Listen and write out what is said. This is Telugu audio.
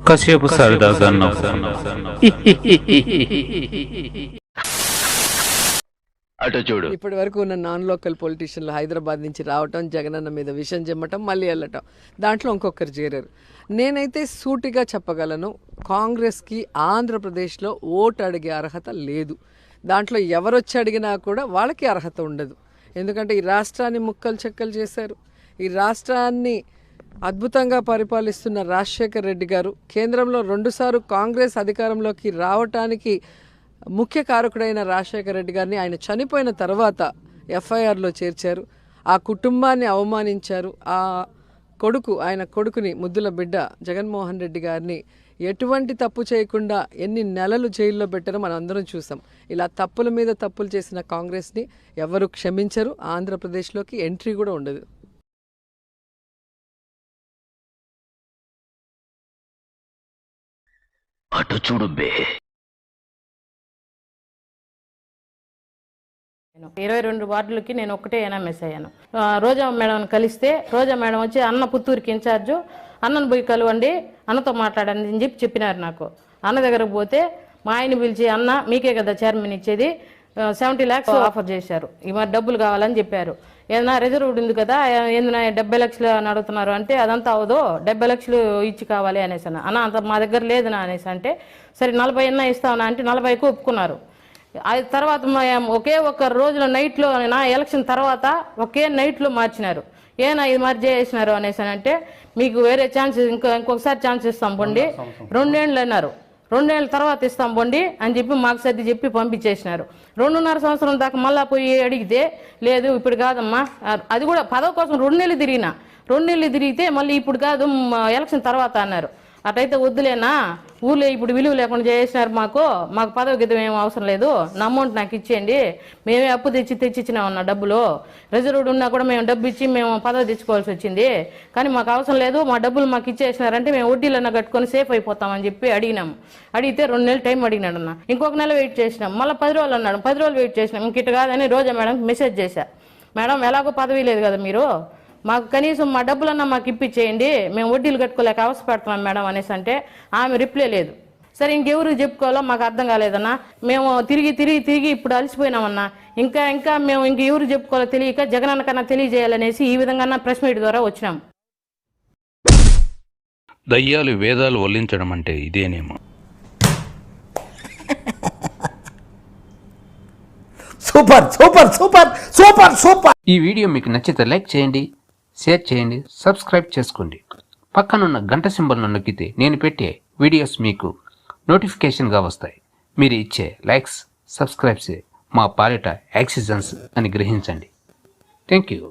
కాసేపు సరదాగా అటు చూడు. ఇప్పటి వరకు ఉన్న నాన్ లోకల్ పొలిటీషియన్లు హైదరాబాద్ నుంచి రావటం, జగనన్న మీద విషం చెమ్మటం, మళ్ళీ వెళ్ళటం, దాంట్లో ఇంకొకరు చేరారు. నేనైతే సూటిగా చెప్పగలను, కాంగ్రెస్కి ఆంధ్రప్రదేశ్లో ఓటు అడిగే అర్హత లేదు. దాంట్లో ఎవరొచ్చి అడిగినా కూడా వాళ్ళకి అర్హత ఉండదు. ఎందుకంటే ఈ రాష్ట్రాన్ని ముక్కలు చెక్కలు చేశారు. ఈ రాష్ట్రాన్ని అద్భుతంగా పరిపాలిస్తున్న రాజశేఖర్ రెడ్డి గారు కేంద్రంలో 2 సార్లు కాంగ్రెస్ అధికారంలోకి రావటానికి ముఖ్య కారకుడైన రాజశేఖర రెడ్డి గారిని ఆయన చనిపోయిన తర్వాత ఎఫ్ఐఆర్లో చేర్చారు. ఆ కుటుంబాన్ని అవమానించారు. ఆ ఆయన కొడుకుని, ముద్దుల బిడ్డ జగన్మోహన్ రెడ్డి గారిని ఎటువంటి తప్పు చేయకుండా ఎన్ని నెలలు జైల్లో పెట్టారో మనం అందరం చూసాం. ఇలా తప్పుల మీద తప్పులు చేసిన కాంగ్రెస్ని ఎవరు క్షమించరు. ఆంధ్రప్రదేశ్లోకి ఎంట్రీ కూడా ఉండదు. అటు చూడు బే. 22 వార్డులకి నేను ఒక్కటే ఎన్ఎంఎస్ అయ్యాను. రోజా మేడం కలిస్తే రోజా మేడం వచ్చి అన్న పుత్తూరుకి ఇన్ఛార్జు, అన్నను పోయి కలవండి, అన్నతో మాట్లాడండి అని చెప్పినారు. నాకు అన్న దగ్గరకు పోతే మా ఆయన పిలిచి, అన్న మీకే కదా చైర్మన్ ఇచ్చేది, 70 lakhs ఆఫర్ చేశారు, ఈ మరి డబ్బులు కావాలని చెప్పారు. ఏదైనా రిజర్వ్డ్ ఉంది కదా, ఏదైనా 70 లక్షలు అని అడుగుతున్నారు అంటే అదంతా అవదు, 70 లక్షలు ఇచ్చి కావాలి అనేసి అన్న అంత మా దగ్గర లేదనా అనేసి అంటే, సరే 40 అన్నా ఇస్తామన్నా అంటే 40కు ఒప్పుకున్నారు. అది తర్వాత ఒకే ఒక్క రోజులో నైట్లో, నా ఎలక్షన్ తర్వాత ఒకే నైట్లో మార్చినారు. ఏనా ఇది మరి చేసినారు అనేసి అంటే, మీకు వేరే ఛాన్స్ ఇంకొకసారి ఛాన్స్ ఇస్తాం పోండి, 2 ఏళ్ళు అన్నారు, 2 ఏళ్ళ తర్వాత ఇస్తాం పోండి అని చెప్పి మాకు సర్ది చెప్పి పంపించేసినారు. 2.5 సంవత్సరం దాకా మళ్ళీ పోయి అడిగితే, లేదు ఇప్పుడు కాదమ్మా, అది కూడా పదవి కోసం 2 నెలలు తిరిగినా, 2 నెలలు తిరిగితే మళ్ళీ ఇప్పుడు కాదు ఎలక్షన్ తర్వాత అన్నారు. అటైతే వద్దులేనా, ఊళ్ళో ఇప్పుడు విలువ లేకుండా చేసినారు, మాకు పదవి గిద్దం ఏం అవసరం లేదు, నా అమౌంట్ నాకు ఇచ్చేయండి, మేమే అప్పు తెచ్చిచ్చినామన్నా డబ్బులు, రిజర్వ్డ్ ఉన్నా కూడా మేము డబ్బు ఇచ్చి మేము పదవి తెచ్చుకోవాల్సి వచ్చింది, కానీ మాకు అవసరం లేదు, మా డబ్బులు మాకు ఇచ్చేసినారంటే మేము వడ్డీలన్నా కట్టుకొని సేఫ్ అయిపోతామని చెప్పి అడిగినాము. అడిగితే 2 నెలలు టైం అడిగినాడు అన్న. ఇంకొక నెల వెయిట్ చేసినాం, మళ్ళీ 10 రోజులు అన్నాడు. 10 రోజులు వెయిట్ చేసినాం. ఇంక ఇటు కాదని రోజా మేడం మెసేజ్ చేశా, మేడం ఎలాగో పదవి లేదు కదా, మీరు మాకు కనీసం మా డబ్బులన్నా మాకు ఇప్పించేయండి, మేము వడ్డీలు కట్టుకోలేక అవసరపడుతున్నాం మేడం అనేసి అంటే ఆమె రిప్లై లేదు. సరే ఇంకెవరికి చెప్పుకోవాలో మాకు అర్థం కాలేదన్నా, మేము తిరిగి ఇప్పుడు అలసిపోయినామన్నా, ఇంకా మేము ఎవరికి చెప్పుకోవాలో తెలియక జగనన్న కన్నా తెలియజేయాలనేసి ఈ విధంగా ప్రెస్ మీట్ ద్వారా వచ్చినాం. దయ్యాలు వేదాలు వల్లించడం అంటే ఇదేనేమో. Super super super super super. ఈ వీడియో మీకు నచ్చితే లైక్ చేయండి, షేర్ చేయండి, సబ్స్క్రైబ్ చేసుకోండి. పక్కనున్న గంట సింబల్ను నొక్కితే నేను పెట్టే వీడియోస్ మీకు నోటిఫికేషన్గా వస్తాయి. మీరు ఇచ్చే లైక్స్, సబ్స్క్రైబ్సే మా పాలిట ఆక్సిజన్స్ అని గ్రహించండి. Thank you.